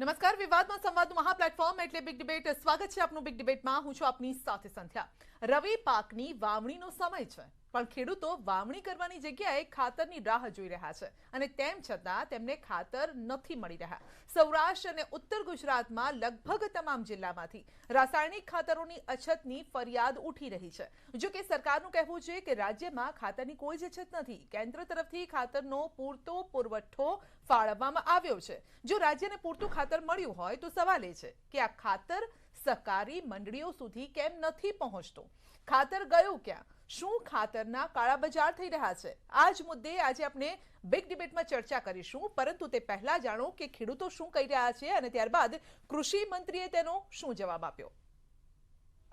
નમસ્કાર, વિવાદમાં સંવાદનું મહા પ્લેટફોર્મ એટલે બિગ ડિબેટ. સ્વાગત છે આપનું બિગ ડિબેટમાં. હું છું આપની સાથે સંધ્યા. રવિ પાકની વાવણીનો સમય છે, પણ ખેડૂતો વાવણી કરવાની જગ્યાએ ખાતરની રાહ જોઈ રહ્યા છે અને તેમ છતાં તેમને ખાતર નથી મળી રહ્યા. સૌરાષ્ટ્ર અને ઉત્તર ગુજરાતમાં લગભગ તમામ જિલ્લામાંથી રાસાયણિક ખાતરોની અછતની ફરિયાદ ઉઠી રહી છે. જો કે સરકારનું કહેવું છે કે રાજ્યમાં ખાતરની કોઈ જ અછત નથી. કેન્દ્ર તરફથી ખાતરનો પૂરતો પુરવઠો ફાળવવામાં આવ્યો છે. જો રાજ્યને પૂરતું ખાતર મળ્યું હોય તો સવાલ એ છે કે આ ખાતર સહકારી મંડળીઓ સુધી કેમ નથી પહોંચતું? ખાતર ગયું ક્યાં? શું ખાતરના કાળા બજાર થઈ રહ્યા છે? આ જ મુદ્દે આજે આપણે બિગ ડિબેટમાં ચર્ચા કરીશું. પરંતુ તે પહેલા જાણો કે ખેડૂતો શું કહી રહ્યા છે અને ત્યારબાદ કૃષિ મંત્રીએ તેનો શું જવાબ આપ્યો.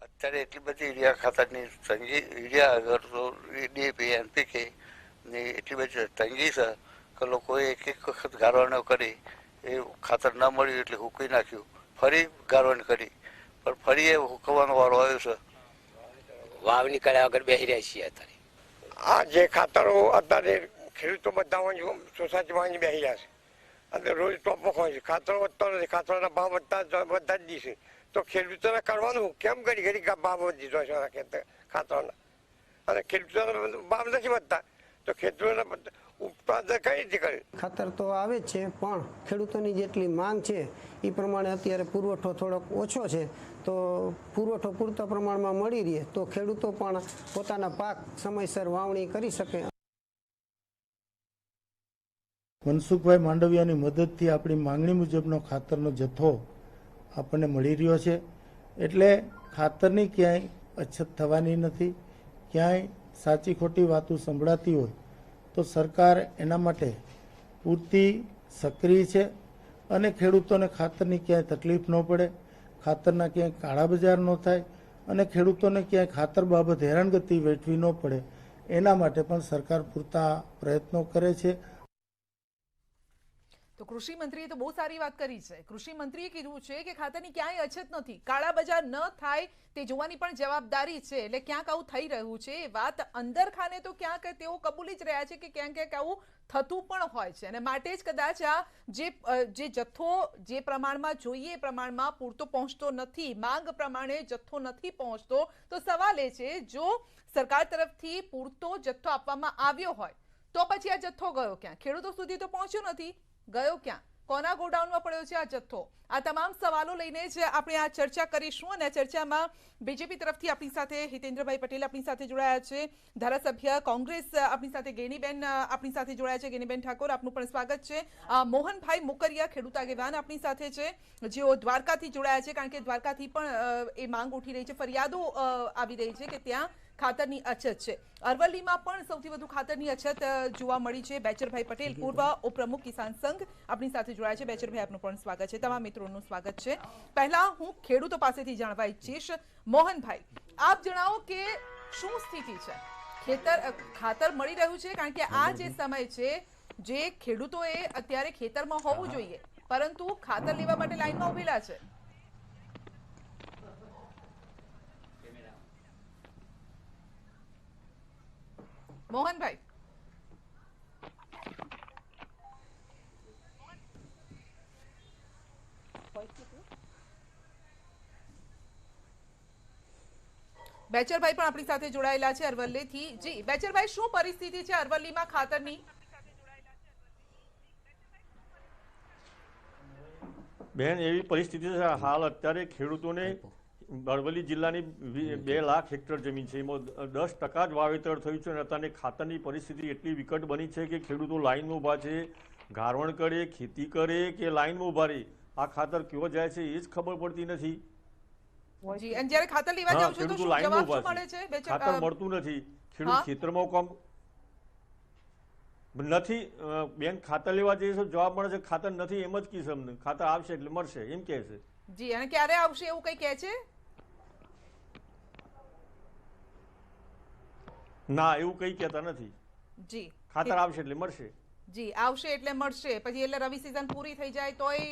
અત્યારે એટલી બધી યુરિયા ખાતરની તંગી, યુરિયા આગળ તો ડીએપી એનપીકે ની એટલી બધી તંગી છે કે લોકોએ એક વખત ગાળવાનો કરી, એ ખાતર ન મળ્યું એટલે હૂકવી નાખ્યું, ફરી ગાળવણ કરી, પણ ફરી એ હુકવવાનો વાળો આવ્યો છે. વાવણી કર્યા વગર બેસી રહ્યા છીએ અત્યારે. આ જે ખાતરો અત્યારે ખેડૂતો બધા સોસાયટીમાં બેસી રહ્યા છે અને રોજ ટોપો હોય છે. ખાતરો વધતો નથી, ખાતરોના ભાવ વધતા જ દીશે તો ખેડૂતોને કરવાનું કેમ? ઘડી ઘડી ભાવ વધી દીધો છે ખાતરોના, અને ખેડૂતોના ભાવ નથી વધતા તો ખેડૂતોના ઉત્પાદન કઈ રીતે કરે? ખાતર તો આવે જ છે, પણ ખેડૂતોની જેટલી માંગ છે એ પ્રમાણે અત્યારે પુરવઠો થોડોક ઓછો છે. તો પુરવઠો પૂરતા પ્રમાણમાં મળી રહે તો ખેડૂતો પણ પોતાના પાક સમયસર વાવણી કરી શકે. મનસુખભાઈ માંડવિયાની મદદથી આપણી માંગણી મુજબનો ખાતરનો જથ્થો આપણને મળી રહ્યો છે, એટલે ખાતરની ક્યાંય અછત થવાની નથી. ક્યાંય સાચી ખોટી વાતો સંભળાતી હોય તો સરકાર એના માટે પૂરતી સક્રિય છે અને ખેડૂતોને ખાતરની ક્યાંય તકલીફ ન પડે, ખાતરના ક્યાંય કાળા બજાર ન થાય અને ખેડૂતોને ક્યાંય ખાતર બાબત હેરાનગતિ વેઠવી ન પડે, એના માટે પણ સરકાર પૂરતા પ્રયત્નો કરે છે. તો કૃષિ મંત્રીએ તો બહુ સારી વાત કરી છે. કૃષિ મંત્રીએ કીધું છે કે ખાતરની ક્યાંય અછત નથી, કાળા બજાર ન થાય તે જોવાની પણ જવાબદારી છે. એટલે ક્યાંક આવું થઈ રહ્યું છે એ વાત અંદર ખાને તો ક્યાંક તેઓ કબૂલી જ રહ્યા છે કે ક્યાંક ક્યાંક આવું થતું પણ હોય છે અને માટે જ કદાચ આ જે જથ્થો જે પ્રમાણમાં જોઈએ એ પ્રમાણમાં પૂરતો પહોંચતો નથી, માંગ પ્રમાણે જથ્થો નથી પહોંચતો. તો સવાલ એ છે, જો સરકાર તરફથી પૂરતો જથ્થો આપવામાં આવ્યો હોય તો પછી આ જથ્થો ગયો ક્યાં? ખેડૂતો સુધી તો પહોંચ્યો નથી, ગયો ક્યાં? કોના ગોડાઉનમાં પડ્યો છે આ જથ્થો? આ તમામ સવાલો લઈને જ આપણે આ ચર્ચા કરીશું. અને આ ચર્ચામાં બીજેપી તરફથી આપણી સાથે હિતેન્દ્રભાઈ પટેલ આપણી સાથે જોડાયા છે, ધારાસભ્ય કોંગ્રેસ આપણી સાથે ગેનીબેન આપણી સાથે જોડાયા છે. ગેનીબેન ઠાકોર, આપનું પણ સ્વાગત છે. મોહનભાઈ મુકરિયા ખેડૂત આગેવાન આપણી સાથે છે, જેઓ દ્વારકાથી જોડાયા છે, કારણ કે દ્વારકાથી પણ એ માંગ ઉઠી રહી છે, ફરિયાદો આવી રહી છે કે ત્યાં ખાતરની અછત છે. અરવલ્લીમાં પણ સૌથી વધુ ખાતરની અછત જોવા મળી છે. બેચરભાઈ પટેલ, પૂર્વ ઉપપ્રમુખ કિસાન સંઘ આપણી સાથે જોડાયા છે. બેચરભાઈ, આપનું પણ સ્વાગત છે. તમામ મિત્રોનું સ્વાગત છે. પહેલા હું ખેડૂતો પાસેથી જાણવા ઈચ્છીશ. મોહનભાઈ, આપ જણાવો કે શું સ્થિતિ છે? ખાતર મળી રહ્યું છે? કારણ કે આ જે સમય છે જે ખેડૂતોએ અત્યારે ખેતરમાં હોવું જોઈએ, પરંતુ ખાતર લેવા માટે લાઈનમાં ઉભેલા છે. મોહનભાઈ, બેચરભાઈ પણ આપણી સાથે જોડાયેલા છે અરવલ્લીથી. જી બેચરભાઈ, શું પરિસ્થિતિ છે અરવલ્લીમાં ખાતરની? બેન, એવી પરિસ્થિતિ છે હાલ અત્યારે ખેડૂતોને અરવલ્લી જિલ્લાની 2 લાખ હેક્ટર જમીન છે, એમાં 10% જ વાવેતર થયું છે અને અત્યારે ખાતરની પરિસ્થિતિ એટલી વિકટ બની છે કે ખેડૂતો લાઈનમાં ઊભા છે. ગારવણ કરે, ખેતી કરે કે લાઈનમાં ઊભા રહે, આ ખાતર કેવો જાય છે એ જ ખબર પડતી નથી. જી, અને જ્યારે ખાતર લેવા જાવ છો તો શું જવાબ મળે છે? ખાતર મળતું નથી, ખેડૂત ખેતરમાં કામ નથી. બેન, ખાતર લેવા જઈએ તો જવાબ મળે છે ખાતર નથી, એમ જ કીધું અમને, ખાતર આવશે એટલે મળશે એમ કહે છે. જી, અને ક્યારે આવશે એવું કઈ કહે છે? ના, એવું કઈ કહેતા નથી. જી, ખાતર આવશે એટલે મળશે. જી, આવશે એટલે મળશે. પછી એટલે રવિ સિઝન પૂરી થઈ જાય તોય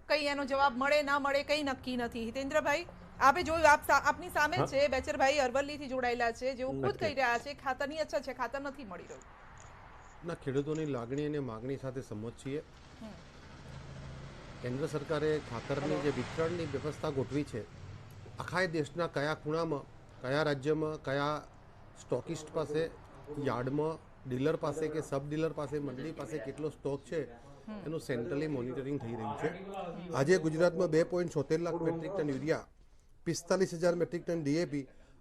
કઈ એનો જવાબ મળે ના મળે કઈ નક્કી નથી. હિતેન્દ્રભાઈ, આપે જોયું, આપની સામે છે બેચરભાઈ, અરવલ્લીથી જોડાયેલા છે, જેઓ ખુદ કહી રહ્યા છે ખાતરની અછત છે, ખાતર નથી મળી રહ્યું. ના, ખેડૂતોની લાગણી અને માગણી સાથે સંમત છીએ. કેન્દ્ર સરકારે ખાતરની જે વિતરણની વ્યવસ્થા ગોઠવી છે, આખા દેશના કયા ખૂણામાં, કયા રાજ્યમાં, કયા સ્ટોકિસ્ટ પાસે, યાર્ડમાં, ડીલર પાસે કે સબ ડીલર પાસે, મંડળી પાસે કેટલો સ્ટોક છે એનું સેન્ટ્રલી મોનિટરિંગ થઈ રહ્યું છે. આજે ગુજરાતમાં 2.76 lakh metric ton urea, 45,000 metric ton DAP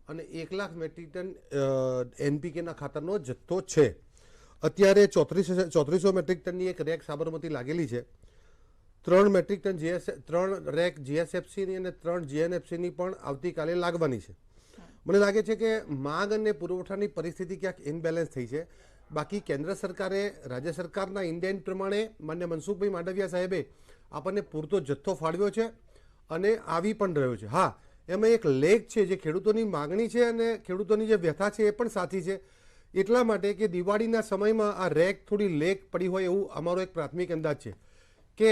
અને 1 લાખ મેટ્રિક ટન NPKના ખાતરનો જથ્થો છે. અત્યારે 3400 મેટ્રિક ટનની એક રેક સાબરમતી લાગેલી છે. 3 મેટ્રિક ટન 3 રેક GSFCની અને 3 GNFCની પણ આવતીકાલે લાગવાની છે. મને લાગે છે કે માંગ અને પુરવઠાની પરિસ્થિતિ ક્યાંક ઇનબેલેન્સ થઈ છે. બાકી કેન્દ્ર સરકારે રાજ્ય સરકારના ઇન્ડેન્ટ પ્રમાણે માન્ય મનસુખભાઈ માંડવિયા સાહેબે આપણને પૂરતો જથ્થો ફાળવ્યો છે અને આવી પણ રહ્યો છે. હા, એમાં એક લેગ છે, જે ખેડૂતોની માગણી છે અને ખેડૂતોની જે વ્યથા છે એ પણ સાચી છે. એટલા માટે કે દિવાળીના સમયમાં આ રેક થોડી લેગ પડી હોય એવું અમારો એક પ્રાથમિક અંદાજ છે કે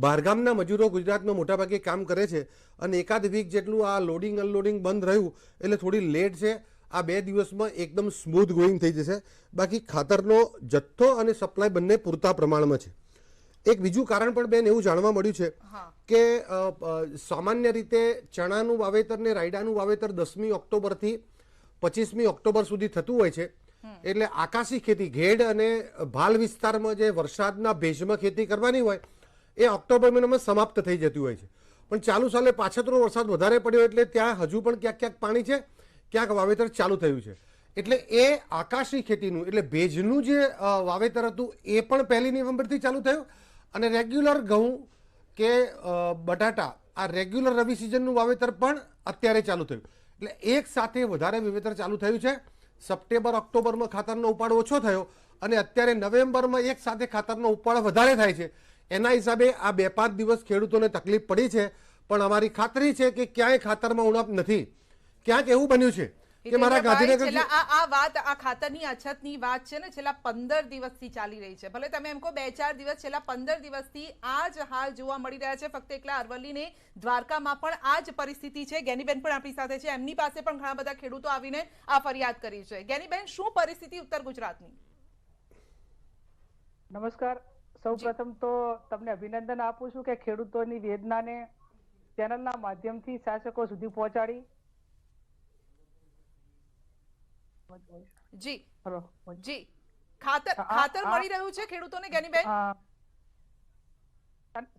બહારગામના મજૂરો ગુજરાતમાં મોટાભાગે કામ કરે છે અને એકાદ વીક જેટલું આ લોડિંગ અનલોડિંગ બંધ રહ્યું એટલે થોડી લેટ છે. આ 2 દિવસમાં એકદમ સ્મૂથ ગોઈંગ થઈ જશે. બાકી ખાતરનો જથ્થો અને સપ્લાય બંને પૂરતા પ્રમાણમાં છે. એક બીજું કારણ પણ બેન એવું જાણવા મળ્યું છે કે સામાન્ય રીતે ચણાનું વાવેતર ને રાયડાનું વાવેતર 10મી ઓક્ટોબરથી 25મી ઓક્ટોબર સુધી થતું હોય છે. એટલે આકાશી ખેતી, ઘેડ અને ભાલ વિસ્તારમાં જે વરસાદના ભેજમાં ખેતી કરવાની હોય એ ઓક્ટોબર મહિનામાં સમાપ્ત થઈ જતી હોય છે. પણ ચાલુ સાલે પાછતરો વરસાદ વધારે પડ્યો એટલે ત્યાં હજુ પણ ક્યાંક ક્યાંક પાણી છે, ક્યાંક વાવેતર ચાલુ થયું છે. એટલે એ આકાશી ખેતીનું એટલે ભેજનું જે વાવેતર હતું એ પણ 1 નવેમ્બરથી ચાલુ થયું અને રેગ્યુલર ઘઉં કે બટાટા આ રેગ્યુલર રવિ સિઝનનું વાવેતર પણ અત્યારે ચાલુ થયું. એટલે એક સાથે વધારે વાવેતર ચાલુ થયું છે. સપ્ટેમ્બર ઓક્ટોબરમાં ખાતરનો ઉપાડ ઓછો થયો અને અત્યારે નવેમ્બરમાં એક સાથે ખાતરનો ઉપાડ વધારે થાય છે. એના હિસાબે આ 2-5 દિવસ ખેડૂતોને તકલીફ પડી છે. પણ અમારી ખાતરી છે કે ક્યાંય ખાતરમાં ઉણપ નથી. ક્યાંક એવું બન્યું છે કે મારા ગાંધીનગર આ વાત, આ ખાતરની અછતની વાત છે ને, છેલ્લા 15 દિવસથી ચાલી રહી છે. ભલે તમે એમ કહો 2-4 દિવસ, છેલ્લા 15 દિવસથી આ જ હાલ જોવા મળી રહ્યા છે. ફક્ત એકલા અરવલ્લી ને દ્વારકામાં પણ આ જ પરિસ્થિતિ છે. જ્ઞાનીબેન પણ આપણી સાથે છે. એમની પાસે પણ ઘણા બધા ખેડૂતો આવીને આ ફરિયાદ કરી છે. જ્ઞાનીબેન, શું પરિસ્થિતિ ઉત્તર ગુજરાતની? નમસ્કાર. સૌપ્રથમ તો તમને અભિનંદન આપું છું કે ખેડૂતોની વેદનાને ચેનલના માધ્યમથી શાસકો સુધી પહોંચાડી. જી જી, ખાતર મળી રહ્યું છે ખેડૂતોને જ્ઞાનીબેન?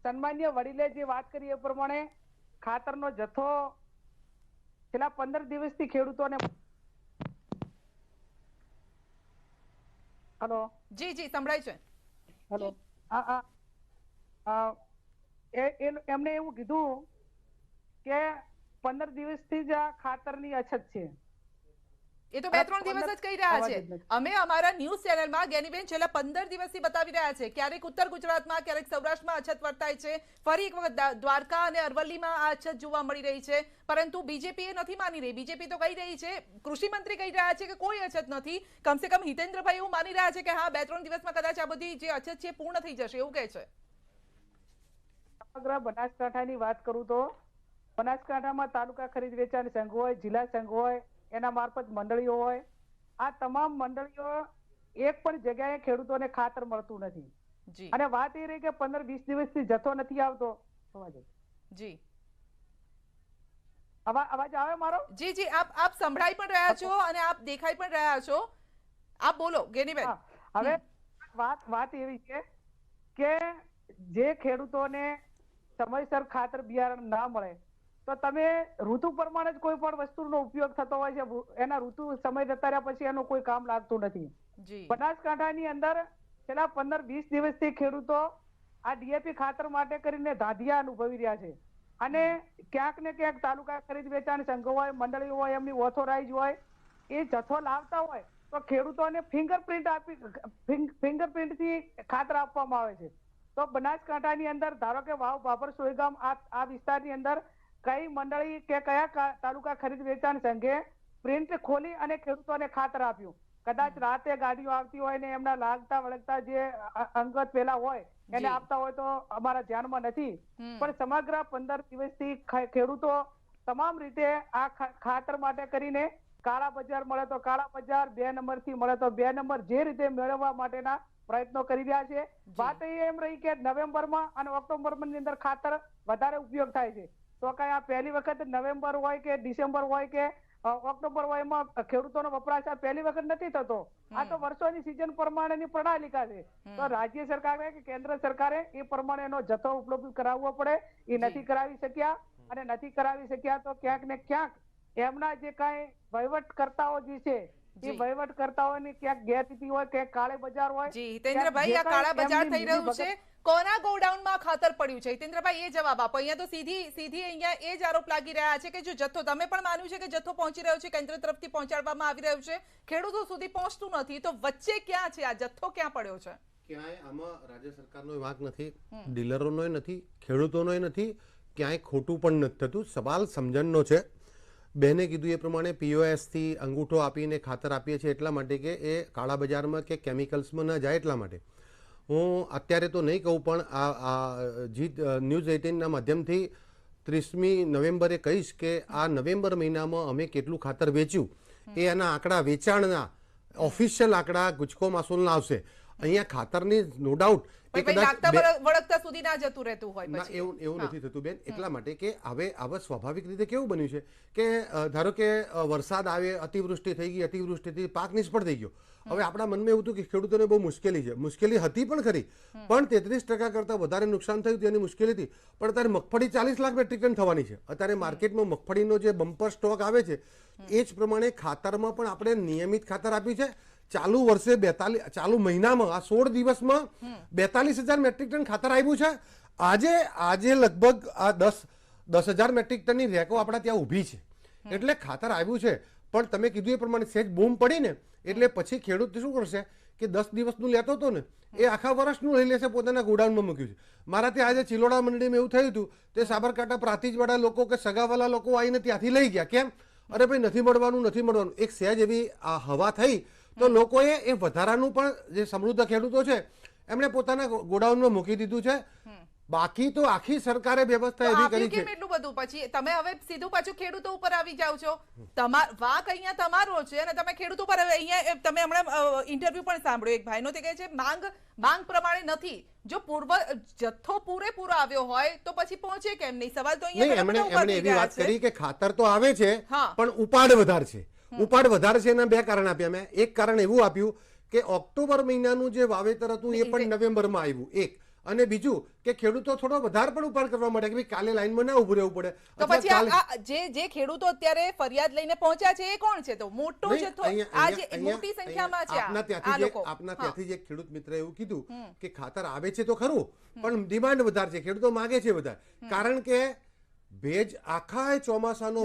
સન્માન્ય વડીલે જે વાત કરી એ પ્રમાણે ખાતરનો જથ્થો છેલ્લા 15 દિવસથી ખેડૂતોને. હેલો. જી જી, સંભળાય છે. હેલો. એમને એવું કીધું કે 15 દિવસથી જ આ ખાતરની અછત છે. એ તો 2-3 દિવસ જ કહી રહ્યા છે. અમે અમારા ન્યૂઝ ચેનલમાં જ્ઞાનીબેન છેલ્લા 15 દિવસથી બતાવી રહ્યા છે. ક્યારેક ઉત્તર ગુજરાતમાં, ક્યારેક સૌરાષ્ટ્રમાં અછત વર્તાય છે. ફરી એક વખત દ્વારકા અને અરવલ્લીમાં આ અછત જોવા મળી રહી છે. પરંતુ બીજેપી એ નથી માની રહી. બીજેપી તો કહી રહી છે, કૃષિ મંત્રી કહી રહ્યા છે કે કોઈ અછત નથી. કમસે કમ હિતેન્દ્રભાઈ એવું માની રહ્યા છે કે હા, 2-3 દિવસમાં કદાચ આ બધી જે અછત છે પૂર્ણ થઈ જશે, એવું કહે છે. સમગ્ર બનાસકાંઠાની વાત કરું તો બનાસકાંઠામાં તાલુકા ખરીદ વેચાણ સંઘ હોય, જિલ્લા સંઘ હોય, એના મારફત મંડળીઓ હોય. આ તમામ મંડળીઓ એક પણ જગ્યાએ ખેડૂતોને ખાતર મળતું નથી. અને વાત એ રહી કે 15-20 દિવસથી જથ્થો નથી આવતો. જી, અવાજ આવે મારો? જી જી, આપ સંભળાઈ પણ રહ્યા છો અને આપ દેખાઈ પણ રહ્યા છો. આપ બોલો જ્ઞાનીબેન. હવે વાત એવી છે કે જે ખેડૂતોને સમયસર ખાતર બિયારણ ના મળે તો તમે ઋતુ પ્રમાણે જ કોઈ પણ વસ્તુનો ઉપયોગ થતો હોય છે. એના ઋતુ સમય જતા રહ્યા પછી એનું કોઈ કામ લાગતું નથી. બનાસકાંઠાની અંદર છેલ્લા 15-20 દિવસથી ખેડૂતો આ DAP ખાતર માટે કરીને ધાધિયા અનુભવી રહ્યા છે. અને ક્યાંક ને ક્યાંક તાલુકા ખરીદ વેચાણ સંઘો હોય, મંડળીઓ હોય, એમની ઓથોરાઇઝ હોય, એ જથ્થો લાવતા હોય તો ખેડૂતોને ફિંગરપ્રિન્ટથી ખાતર આપવામાં આવે છે. તો બનાસકાંઠાની અંદર ધારો કે વાવ, ભાભર, સોયગામ આ વિસ્તારની અંદર કઈ મંડળી કે કયા તાલુકા ખરીદ વેચાણ સંઘે પ્રિન્ટ ખોલી અને ખેડૂતોને ખાતર આપ્યું? કદાચ રાતે ગાડીઓ આવતી હોય ને એમના લાગતા વળગતા જે અંગત પેલા હોય એને આપતા હોય તો અમારા ધ્યાનમાં નથી. પણ સમગ્ર 15 દિવસથી ખેડૂતો તમામ રીતે આ ખાતર માટે કરીને કાળા બજાર મળે તો કાળા બજાર, 2 નંબરથી મળે તો 2 નંબર, જે રીતે મેળવવા માટેના પ્રયત્નો કરી રહ્યા છે. વાત એમ રહી કે નવેમ્બરમાં અને ઓક્ટોબરની અંદર ખાતર વધારે ઉપયોગ થાય છે. તો કઈ આ પહેલી વખત નવેમ્બર હોય કે ડિસેમ્બર હોય કે ઓક્ટોબર હોય એમાં ખેડૂતોનો વપરાશ આ પહેલી વખત નથી થતો. આ તો વર્ષોની સિઝન પ્રમાણેની પ્રણાલિકા છે. તો રાજ્ય સરકારે કે કેન્દ્ર સરકારે એ પ્રમાણેનો જથ્થો ઉપલબ્ધ કરાવવો પડે. એ નથી કરાવી શક્યા અને નથી કરાવી શક્યા તો ક્યાંક ને ક્યાંક એમના જે કાંઈ વહીવટકર્તાઓ જે છે એ વહીવટકર્તાઓની ક્યાંક ગેરરીતિ હોય કે કાળે બજાર હોય. જી હિતેન્દ્રભાઈ, આ કાળા બજાર થઈ રહ્યું છે, કોના ગોડાઉનમાં ખાતર પડ્યું છે? હિતેન્દ્રભાઈ એ જવાબ આપો. અહીંયા તો સીધી અહીંયા એ જ આરોપ લાગી રહ્યા છે કે જો જથ્થો, તમે પણ માન્યું છે કે જથ્થો પહોંચી રહ્યો છે, કેન્દ્ર તરફથી પહોંચાડવામાં આવી રહ્યું છે, ખેડૂતો સુધી પહોંચતું નથી, તો વચ્ચે ક્યાં છે આ જથ્થો, ક્યાં પડ્યો છે? ક્યાંય આમાં રાજ્ય સરકારનો વાંક નથી, ડીલરોનો નથી, ખેડૂતોનો નથી, ક્યાંય ખોટું પણ નથી થતું. સવાલ સમજણનો છે. બેને કીધું એ પ્રમાણે POS થી અંગૂઠો આપીને ખાતર આપીએ છીએ એટલા માટે કે એ કાળા બજારમાં કે કેમિકલ્સમાં ન જાય એટલા માટે. હું અત્યારે તો નહીં કહું પણ આ જીત ન્યૂઝ 18ના માધ્યમથી 30મી નવેમ્બરે કહીશ કે આ નવેમ્બર મહિનામાં અમે કેટલું ખાતર વેચ્યું એ એના આંકડા, વેચાણના ઓફિશિયલ આંકડા ગુજકો માસોલના આવશે. અહીંયા ખાતરની નો ડાઉટ વળગતા સુધી ના જતું રહેતું હોય પછી એવું નથી થતું બેન. એટલા માટે કે હવે સ્વાભાવિક રીતે કેવું બન્યું છે કે ધારો કે વરસાદ આવે, અતિવૃષ્ટિ થઈ ગઈ, અતિવૃષ્ટિથી પાક નિષ્ફળ થઈ ગયો. હવે આપણા મનમાં એવું હતું કે ખેડૂતોને બહુ મુશ્કેલી છે. મુશ્કેલી હતી પણ ખરી, પણ 33% કરતાં વધારે નુકસાન થયું તેની મુશ્કેલી હતી. પણ અત્યારે મગફળી 40 લાખ મેટ્રિક ટન થવાની છે. અત્યારે માર્કેટમાં મગફળીનો જે બમ્પર સ્ટોક આવે છે એ જ પ્રમાણે ખાતરમાં પણ આપણે નિયમિત ખાતર આપ્યું છે. ચાલુ વર્ષે ચાલુ મહિનામાં આ 16 દિવસમાં 42,000 મેટ્રિક ટન ખાતર આવ્યું છે. આજે લગભગ આ 10,000 મેટ્રિક ટનની રેકો આપણા ત્યાં ઊભી છે. એટલે ખાતર આવ્યું છે. પણ તમે કીધું એ પ્રમાણે સેજ બૂમ પડી ને એટલે પછી ખેડૂત શું કરશે કે 10 દિવસનું લેતો હતો ને એ આખા વર્ષનું લઈ લેશે, પોતાના ગોડાઉનમાં મૂક્યું છે. મારા ત્યાં આજે ચિલોડા મંડળીમાં એવું થયું હતું, તે સાબરકાંઠા પ્રાંતિજવાળા લોકો કે સગાવાલા લોકો આવીને ત્યાંથી લઈ ગયા. કેમ? અરે ભાઈ નથી મળવાનું. એક સહેજ એવી આ હવા થઈ તો લોકોએ એ વધારાનું પણ જે સમૃદ્ધ ખેડૂતો છે એમણે પોતાના ગોડાઉનમાં મૂકી દીધું છે. બાકી તો આખી સરકારે વ્યવસ્થા એવી કરી છે. એટલું બધું પછી તમે હવે સીધું પાછું ખેડૂતો ઉપર આવી જાવ છો. વાક અહીંયા તમારો છે અને તમે ખેડૂતો પર અહીંયા તમે હમણાં ઇન્ટરવ્યુ પણ સાંભળ્યો એક ભાઈનો, તે કહે છે માંગ પ્રમાણે નથી. જો જથ્થો પૂરેપૂરો આવ્યો હોય તો પછી પહોંચે કેમ નહીં? સવાલ તો અહીંયા એમણે એવી વાત કરી કે ખાતર તો આવે છે પણ ઉપાડ વધારે છે. ઉપાડ વધારે છે એના બે કારણ આપ્યા મેં. એક કારણ એવું આપ્યું કે ઓક્ટોબર મહિનાનું જે વાવેતર હતું એ પણ નવેમ્બરમાં આવ્યું, એક. અને બીજું કે ખેડૂતો થોડો વધારે પણ ઉપાડ કરવા માટે કે ભાઈ કાલે લાઈનમાં ના ઉભું રહેવું પડે. તો પછી જે ખેડૂતો અત્યારે ફરિયાદ લઈને પહોંચ્યા છે એ કોણ છે? તો મોટો જથ્થો મોટી સંખ્યામાં છે. આપના ત્યાંથી જ એક ખેડૂત મિત્ર એવું કીધું કે ખાતર આવે છે તો ખરું પણ ડિમાન્ડ વધારે છે, ખેડૂતો માગે છે વધારે. કારણ કે ભેજ આખા ચોમાસાનો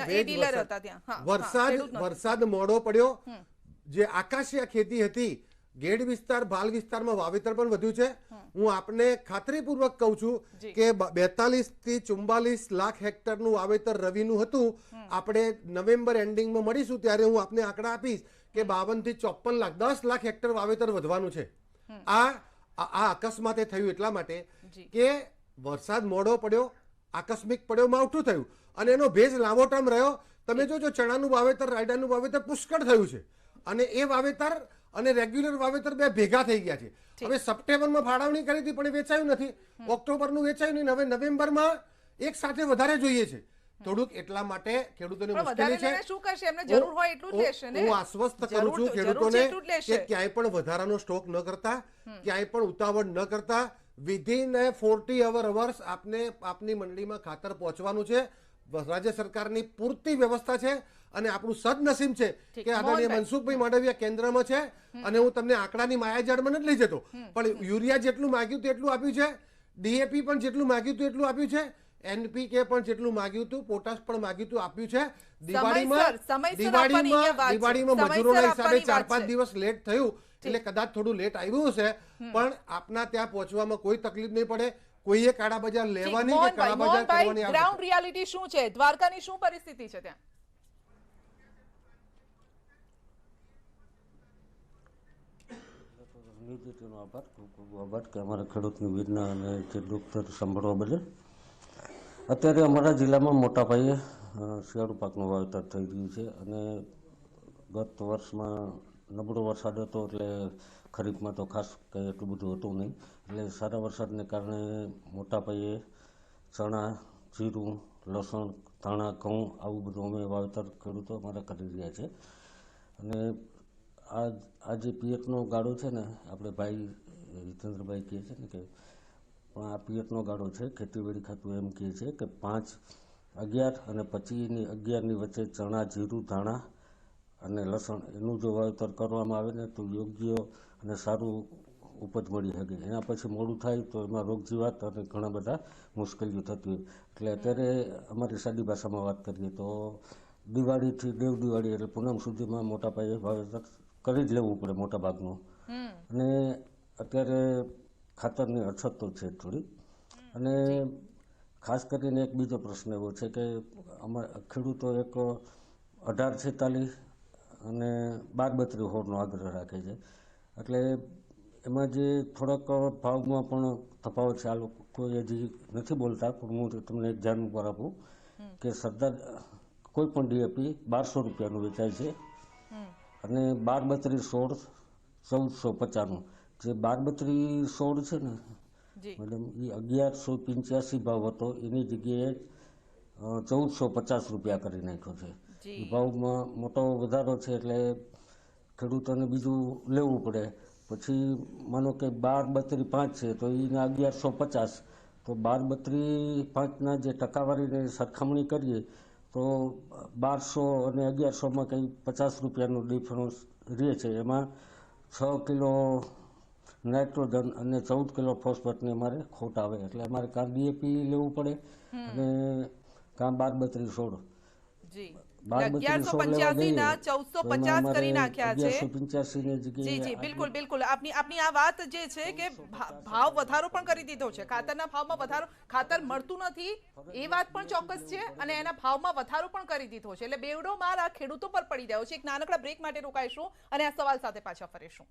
વરસાદ મોડો પડ્યો. જે આકાશીય ખેતી હતી, ગેડ વિસ્તાર, ભાલ વિસ્તારમાં વાવેતર પણ વધ્યું છે. હું આપને ખાતરીપૂર્વક કહું છું કે 42 થી 44 લાખ હેક્ટરનું વાવેતર રવિનું હતું. આપણે નવેમ્બર એન્ડિંગમાં મળીશું ત્યારે હું આપને આંકડા આપીશ કે 52 થી 54 લાખ, 10 લાખ હેક્ટર વાવેતર વધવાનું છે. આ અકસ્માતે થયું એટલા માટે કે વરસાદ મોડો પડ્યો, આકસ્મિક પડ્યો, માવઠું થયું અને એનો ભેજ લાંબો ટાઈમ રહ્યો. તમે જોજો ચણાનું વાવેતર, રાયડાનું વાવેતર પુષ્કળ થયું છે અને એ વાવેતર અને રેગ્યુલર વાવેતર બે ભેગા થઈ ગયા છે. હવે સપ્ટેમ્બરમાં ફાળવણી કરી હતી પણ વેચાયું નથી, ઓક્ટોબરનું વેચાયું નહીં, હવે નવેમ્બરમાં એક સાથે વધારે જોઈએ છે થોડુંક. એટલા માટે ખેડૂતોને મુશ્કેલી છે. હું આશ્વસ્ત કરું છું ખેડૂતોને કે ક્યાંય પણ વધારાનો સ્ટોક ન કરતા, ક્યાંય પણ ઉતાવળ ન કરતા. વિધિન 40 અવર્સ આપની મંડળીમાં ખાતર પહોંચવાનું છે. રાજ્ય સરકારની પૂરતી વ્યવસ્થા છે અને આપણું સદનસીબ છે કે આદરણીય મનસુખભાઈ માંડવિયા કેન્દ્રમાં છે. અને હું તમને આંકડાની માયાજાળમાં નથી લઈ જતો, પણ યુરિયા જેટલું માંગ્યું હતું એટલું આપ્યું છે, DAP પણ જેટલું માંગ્યું હતું એટલું આપ્યું છે, NPK પણ જેટલું માંગ્યું હતું, પોટાશ પણ માંગ્યું હતું આપ્યું છે. દિવાળીમાં મજૂરોના હિસાબે 4-5 દિવસ લેટ થયું એટલે કદાચ થોડું લેટ આવ્યું હશે, પણ આપના ત્યાં પહોંચવામાં કોઈ તકલીફ નહીં પડે. કોઈએ કાળા બજાર લેવાની કે કાળા બજાર કરવાની. ગ્રાઉન્ડ રિયાલિટી શું છે? દ્વારકાની શું પરિસ્થિતિ છે ત્યાં? આભાર, ખૂબ ખૂબ આભાર કે અમારા ખેડૂતની વીરના અને જે ડૉક્ટર સાંભળવા બદલ. અત્યારે અમારા જિલ્લામાં મોટા પાયે શિયાળુ પાકનું વાવેતર થઈ રહ્યું છે અને ગત વર્ષમાં નબળો વરસાદ હતો એટલે ખરીફમાં તો ખાસ કંઈ એટલું બધું હતું નહીં. એટલે સારા વરસાદને કારણે મોટા પાયે ચણા, જીરું, લસણ, ધાણા, ઘઉં આવું બધું અમે વાવેતર ખેડૂતો અમારા કરી રહ્યા છે. અને આ જે પિયતનો ગાળો છે ને, આપણે ભાઈ જીતેન્દ્રભાઈ કહે છે ને કે પણ આ પિયતનો ગાળો છે, ખેતીવાડી ખાતું એમ કહે છે કે 5, 11 અને 25ની વચ્ચે ચણા, જીરું, ધાણા અને લસણ એનું જો વાવેતર કરવામાં આવે ને તો યોગ્ય અને સારું ઉપજ મળી શકે. એના પછી મોડું થાય તો એમાં રોગજીવાત અને ઘણા બધા મુશ્કેલીઓ થતી હોય. એટલે અત્યારે અમારી સાદી ભાષામાં વાત કરીએ તો દિવાળીથી દેવ દિવાળી એટલે પૂનમ સુધીમાં મોટા પાયે વાવેતર કરી જ લેવું પડે મોટા ભાગનું. અને અત્યારે ખાતરની અછત તો છે થોડી. અને ખાસ કરીને એક બીજો પ્રશ્ન એવો છે કે અમારા ખેડૂતો એક 1846 અને 1232 હોરનો આગ્રહ રાખે છે. એટલે એમાં જે થોડાક ભાવમાં પણ તફાવત છે. આ લોકો હજી નથી બોલતા પણ હું તમને એક ધ્યાન ઉપર આપું કે સરદાર કોઈ પણ ડીએપી 1200 રૂપિયાનું વેચાય છે અને 1232 16 1450નું. જે 1232 છે ને મેડમ, એ 1185 ભાવ હતો, એની જગ્યાએ 1450 રૂપિયા કરી નાખ્યો છે. એ ભાવમાં મોટો વધારો છે એટલે ખેડૂતોને બીજું લેવું પડે. પછી માનો કે 1232.5 છે તો એના 1150, તો 1232.5ના જે ટકાવારીની સરખામણી કરીએ તો 1200 અને 1100માં કંઈ 50 રૂપિયાનું ડિફરન્સ રહે છે. એમાં 6 કિલો નાઇટ્રોજન અને 14 કિલો ફોસ્ફેટની અમારે ખોટ આવે. એટલે અમારે કાં ડીએપી લેવું પડે અને કાં 1232 જી 1185 ના 1450 કરી નાખ્યા છે. 1185 ની જગ્યાએ જી બિલકુલ આપની આ વાત જે છે કે ભાવ વધારો પણ કરી દીધો છે. ખાતરના ભાવમાં વધારો, ખાતર મળતું નથી એ વાત પણ ચોક્કસ છે અને એના ભાવમાં વધારો પણ કરી દીધો છે. એટલે બેવડો માર આ ખેડૂતો પર પડી રહ્યો છે. એક નાનકડા બ્રેક માટે રોકાઈશું અને આ સવાલ સાથે પાછા ફરીશું.